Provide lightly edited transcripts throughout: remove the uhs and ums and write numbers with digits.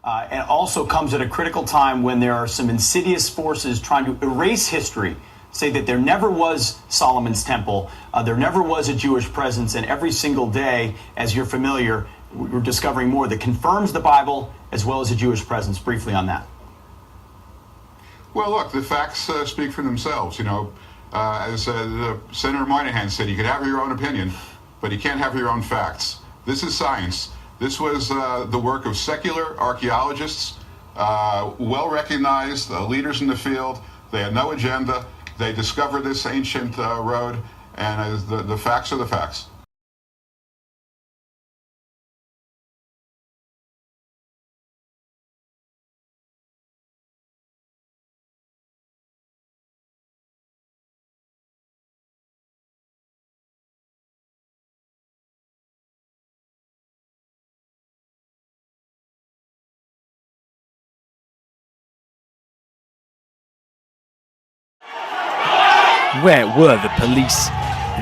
and also comes at a critical time when there are some insidious forces trying to erase history, say that there never was Solomon's Temple, there never was a Jewish presence, and every single day, as you're familiar, we're discovering more that confirms the Bible as well as a Jewish presence. Briefly on that. Well, look, the facts speak for themselves. You know, as Senator Moynihan said, you can have your own opinion, but you can't have your own facts. This is science. This was the work of secular archaeologists, well-recognized leaders in the field. They had no agenda. They discovered this ancient road, and the facts are the facts. Where were the police?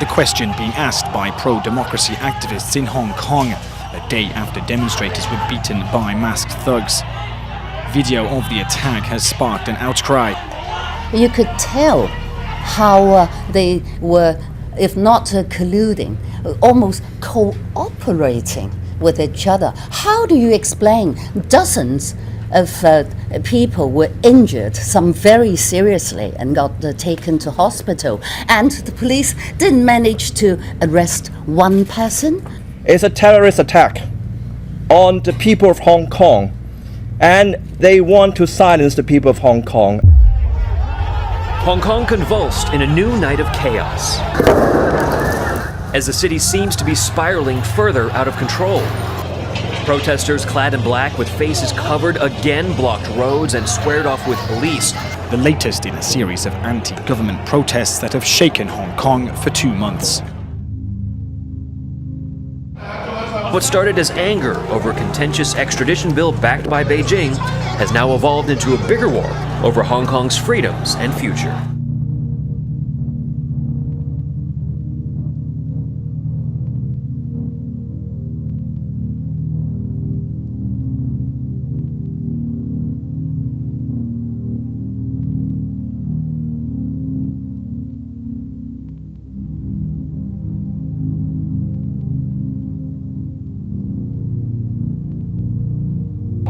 The question being asked by pro-democracy activists in Hong Kong, a day after demonstrators were beaten by masked thugs. Video of the attack has sparked an outcry. You could tell how they were, if not colluding, almost cooperating with each other. How do you explain dozens of people were injured, some very seriously, and got taken to hospital, and the police didn't manage to arrest one person? It's a terrorist attack on the people of Hong Kong, and they want to silence the people of Hong Kong. Hong Kong convulsed in a new night of chaos, as the city seems to be spiraling further out of control. Protesters clad in black with faces covered again blocked roads and squared off with police. The latest in a series of anti-government protests that have shaken Hong Kong for 2 months. What started as anger over a contentious extradition bill backed by Beijing has now evolved into a bigger war over Hong Kong's freedoms and future.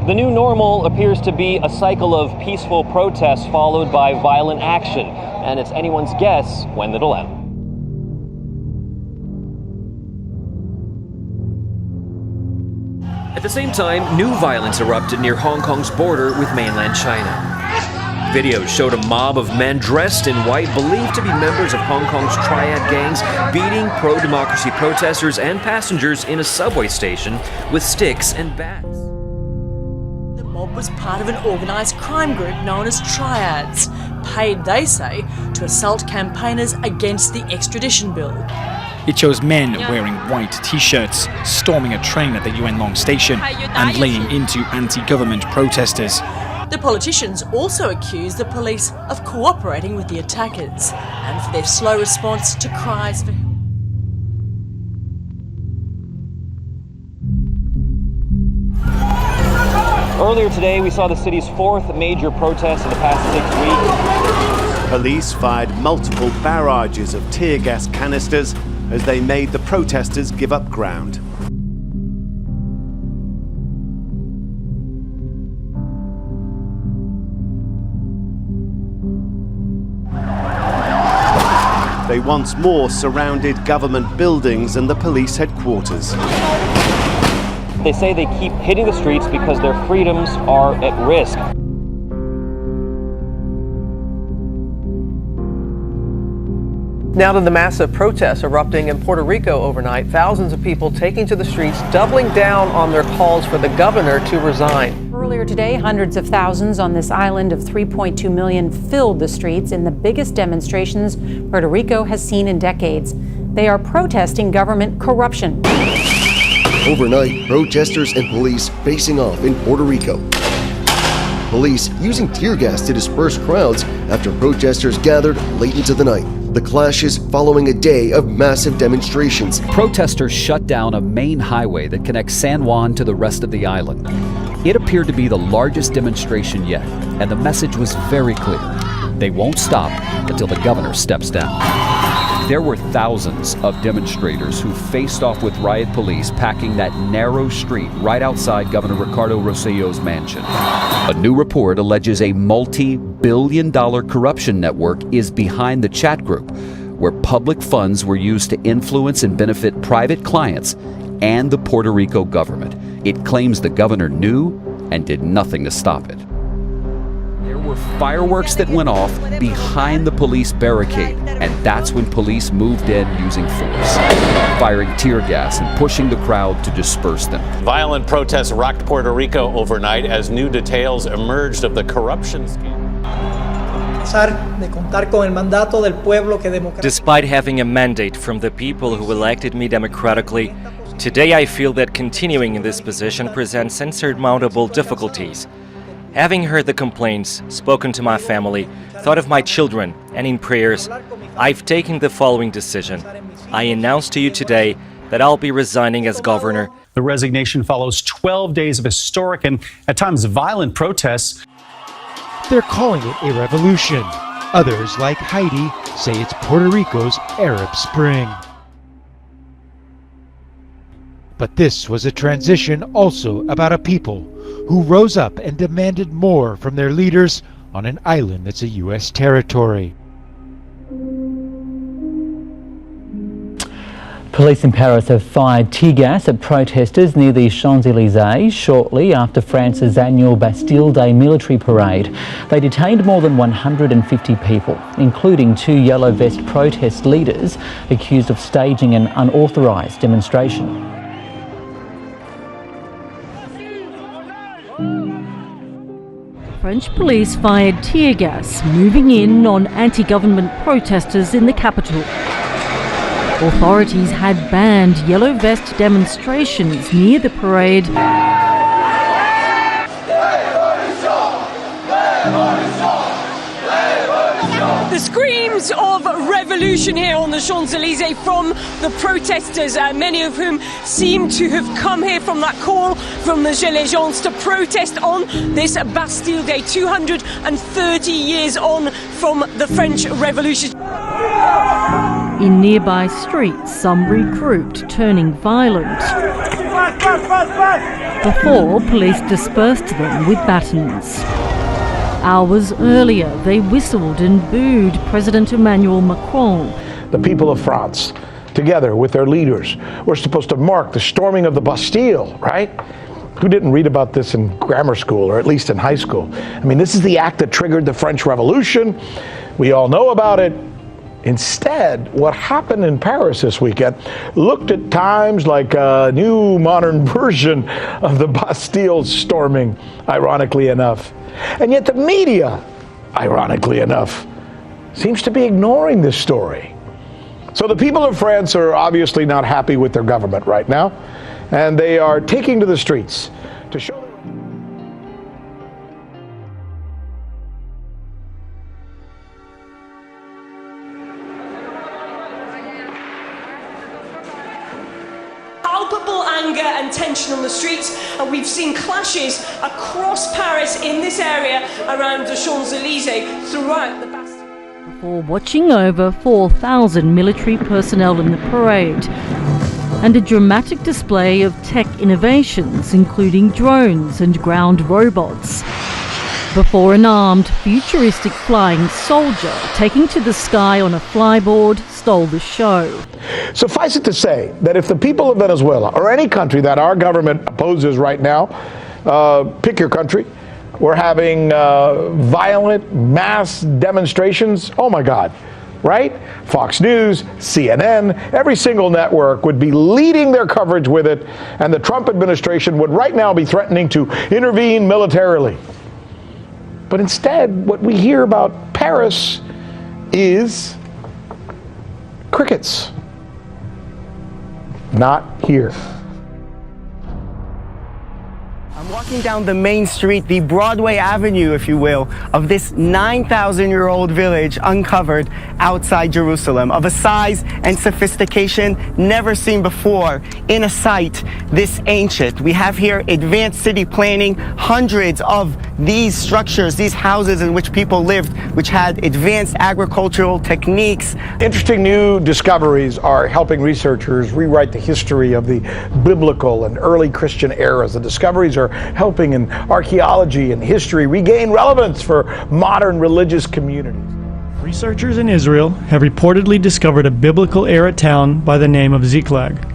The new normal appears to be a cycle of peaceful protests followed by violent action, and it's anyone's guess when it'll end. At the same time, new violence erupted near Hong Kong's border with mainland China. Videos showed a mob of men dressed in white believed to be members of Hong Kong's triad gangs beating pro-democracy protesters and passengers in a subway station with sticks and bats. Was part of an organised crime group known as Triads, paid, they say, to assault campaigners against the extradition bill. It shows men wearing white t-shirts, storming a train at the Yuen Long station and laying into anti-government protesters. The politicians also accuse the police of cooperating with the attackers and for their slow response to cries for help. Earlier today, we saw the city's 4th major protest in the past 6 weeks. Police fired multiple barrages of tear gas canisters as they made the protesters give up ground. They once more surrounded government buildings and the police headquarters. They say they keep hitting the streets because their freedoms are at risk. Now to the massive protests erupting in Puerto Rico overnight, thousands of people taking to the streets, doubling down on their calls for the governor to resign. Earlier today, hundreds of thousands on this island of 3.2 million filled the streets in the biggest demonstrations Puerto Rico has seen in decades. They are protesting government corruption. Overnight, protesters and police facing off in Puerto Rico. Police using tear gas to disperse crowds after protesters gathered late into the night. The clashes following a day of massive demonstrations. Protesters shut down a main highway that connects San Juan to the rest of the island. It appeared to be the largest demonstration yet, and the message was very clear. They won't stop until the governor steps down. There were thousands of demonstrators who faced off with riot police packing that narrow street right outside Governor Ricardo Rossello's mansion. A new report alleges a multi-billion-dollar corruption network is behind the chat group, where public funds were used to influence and benefit private clients and the Puerto Rico government. It claims the governor knew and did nothing to stop it. There were fireworks that went off behind the police barricade, and that's when police moved in using force, firing tear gas and pushing the crowd to disperse them. Violent protests rocked Puerto Rico overnight as new details emerged of the corruption scandal. Despite having a mandate from the people who elected me democratically, today I feel that continuing in this position presents insurmountable difficulties. Having heard the complaints, spoken to my family, thought of my children, and in prayers, I've taken the following decision. I announce to you today that I'll be resigning as governor. The resignation follows 12 days of historic and at times violent protests. They're calling it a revolution. Others, like Heidi, say it's Puerto Rico's Arab Spring. But this was a transition also about a people who rose up and demanded more from their leaders on an island that's a U.S. territory. Police in Paris have fired tear gas at protesters near the Champs-Élysées shortly after France's annual Bastille Day military parade. They detained more than 150 people, including 2 yellow vest protest leaders accused of staging an unauthorised demonstration. French police fired tear gas, moving in on anti-government protesters in the capital. Authorities had banned yellow vest demonstrations near the parade. The screams of revolution here on the Champs-Élysées from the protesters, many of whom seem to have come here from that call from the Gilets Jaunes to protest on this Bastille Day, 230 years on from the French Revolution. In nearby streets, some regrouped, turning violent, before police dispersed them with batons. Hours earlier, they whistled and booed President Emmanuel Macron. The people of France, together with their leaders, were supposed to mark the storming of the Bastille, right? Who didn't read about this in grammar school, or at least in high school? I mean, this is the act that triggered the French Revolution. We all know about it. Instead, what happened in Paris this weekend looked at times like a new modern version of the Bastille storming, ironically enough. And yet the media, ironically enough, seems to be ignoring this story. So the people of France are obviously not happy with their government right now, and they are taking to the streets to show palpable anger and tension on the streets, and we've seen clashes across Paris in this area around the Champs-Élysées throughout the Bastille. Before watching over 4,000 military personnel in the parade, and a dramatic display of tech innovations, including drones and ground robots. Before an armed, futuristic flying soldier taking to the sky on a flyboard stole the show. Suffice it to say that if the people of Venezuela, or any country that our government opposes right now, pick your country, were having violent mass demonstrations, oh my God, right? Fox News, CNN, every single network would be leading their coverage with it, and the Trump administration would right now be threatening to intervene militarily. But instead, what we hear about Paris is crickets. Not here. I'm walking down the main street, the Broadway Avenue, if you will, of this 9,000-year-old village uncovered outside Jerusalem, of a size and sophistication never seen before in a site this ancient. We have here advanced city planning, hundreds of these structures, these houses in which people lived, which had advanced agricultural techniques. Interesting new discoveries are helping researchers rewrite the history of the biblical and early Christian eras. The discoveries are helping in archaeology and history regain relevance for modern religious communities. Researchers in Israel have reportedly discovered a biblical-era town by the name of Ziklag.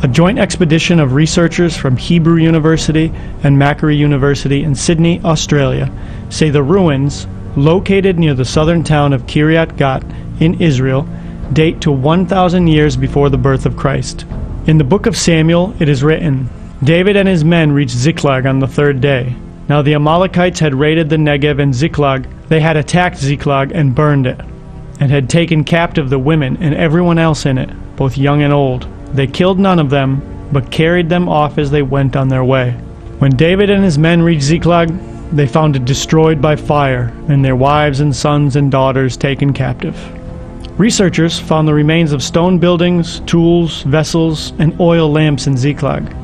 A joint expedition of researchers from Hebrew University and Macquarie University in Sydney, Australia, say the ruins, located near the southern town of Kiryat Gat in Israel, date to 1,000 years before the birth of Christ. In the book of Samuel, it is written, David and his men reached Ziklag on the third day. Now the Amalekites had raided the Negev and Ziklag. They had attacked Ziklag and burned it, and had taken captive the women and everyone else in it, both young and old. They killed none of them, but carried them off as they went on their way. When David and his men reached Ziklag, they found it destroyed by fire, and their wives and sons and daughters taken captive. Researchers found the remains of stone buildings, tools, vessels, and oil lamps in Ziklag.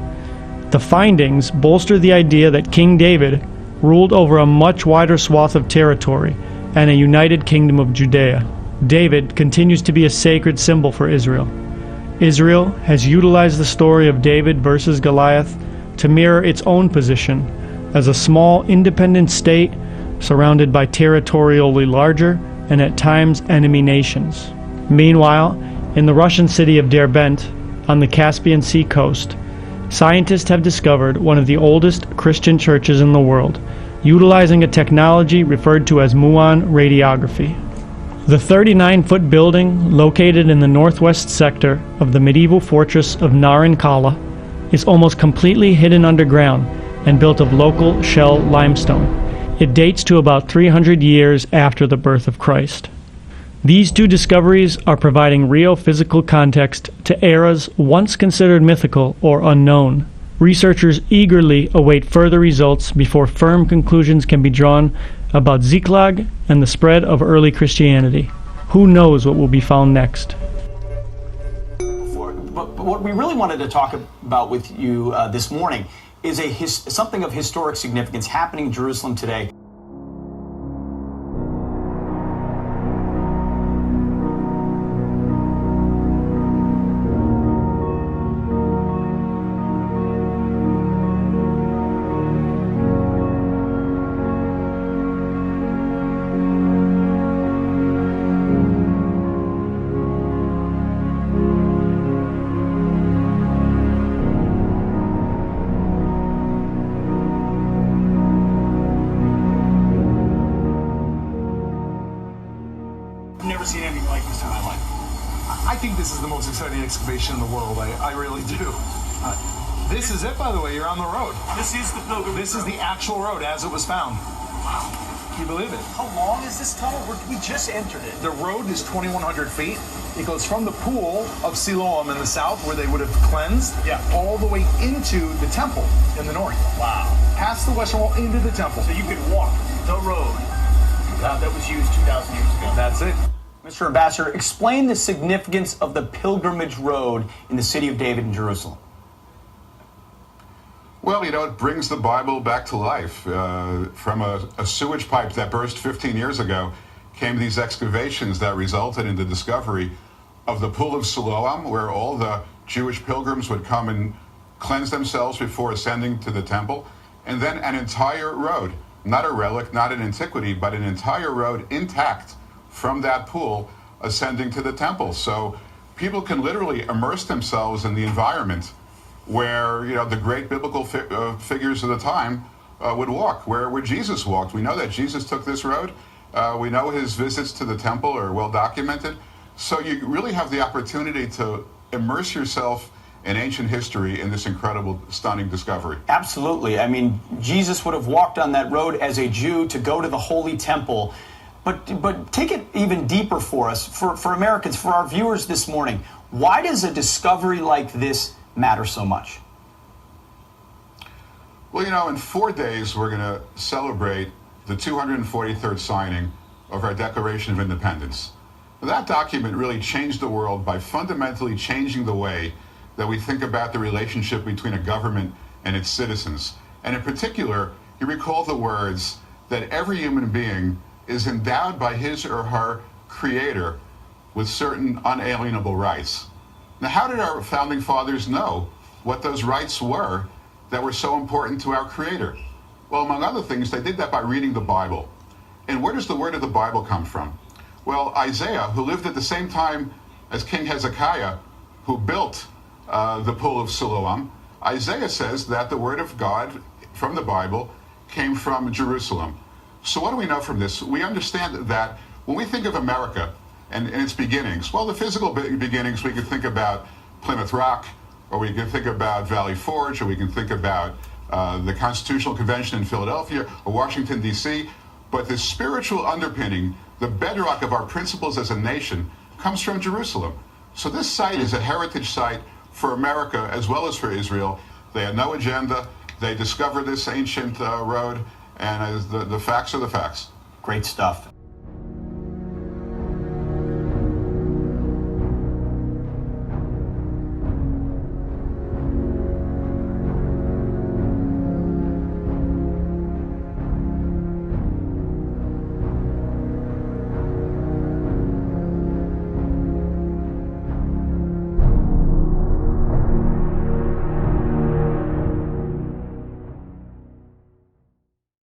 The findings bolster the idea that King David ruled over a much wider swath of territory and a united kingdom of Judea. David continues to be a sacred symbol for Israel. Israel has utilized the story of David versus Goliath to mirror its own position as a small independent state surrounded by territorially larger and at times enemy nations. Meanwhile, in the Russian city of Derbent on the Caspian Sea coast, scientists have discovered one of the oldest Christian churches in the world, utilizing a technology referred to as muon radiography. The 39-foot building, located in the northwest sector of the medieval fortress of Naran Kala, is almost completely hidden underground and built of local shell limestone. It dates to about 300 years after the birth of Christ. These two discoveries are providing real physical context to eras once considered mythical or unknown. Researchers eagerly await further results before firm conclusions can be drawn about Ziklag and the spread of early Christianity. Who knows what will be found next? But what we really wanted to talk about with you this morning is something of historic significance happening in Jerusalem today. Never seen anything like this in my life. I think this is the most exciting excavation in the world. I really do. This is it, by the way. You're on the road. This is the pilgrimage. This is the actual road as it was found. Wow. Can you believe it? How long is this tunnel? We just entered it. The road is 2,100 feet. It goes from the pool of Siloam in the south, where they would have cleansed, all the way into the temple in the north. Wow. Past the western wall into the temple. So you could walk the road that was used 2,000 years ago. That's it. Mr. Ambassador, explain the significance of the pilgrimage road in the city of David in Jerusalem. Well, it brings the Bible back to life. From a sewage pipe that burst 15 years ago came these excavations that resulted in the discovery of the Pool of Siloam, where all the Jewish pilgrims would come and cleanse themselves before ascending to the temple, and then an entire road, not a relic, not an antiquity, but an entire road intact from that pool ascending to the temple. So people can literally immerse themselves in the environment where the great biblical figures of the time would walk, where Jesus walked. We know that Jesus took this road. We know his visits to the temple are well documented. So you really have the opportunity to immerse yourself in ancient history in this incredible, stunning discovery. Absolutely. I mean, Jesus would have walked on that road as a Jew to go to the Holy Temple. But take it even deeper for us, for Americans, for our viewers this morning. Why does a discovery like this matter so much? Well, you know, in 4 days, we're going to celebrate the 243rd signing of our Declaration of Independence. That document really changed the world by fundamentally changing the way that we think about the relationship between a government and its citizens. And in particular, he recalled the words that every human being is endowed by his or her creator with certain unalienable rights. Now, how did our founding fathers know what those rights were that were so important to our creator? Well, among other things, they did that by reading the Bible. And where does the word of the Bible come from? Well, Isaiah, who lived at the same time as King Hezekiah, who built the Pool of Siloam, Isaiah says that the word of God from the Bible came from Jerusalem. So what do we know from this? We understand that when we think of America and its beginnings, well, the physical beginnings, we could think about Plymouth Rock, or we could think about Valley Forge, or we can think about the Constitutional Convention in Philadelphia or Washington, D.C. But the spiritual underpinning, the bedrock of our principles as a nation, comes from Jerusalem. So this site is a heritage site for America as well as for Israel. They had no agenda. They discovered this ancient road, and the facts are the facts. Great stuff.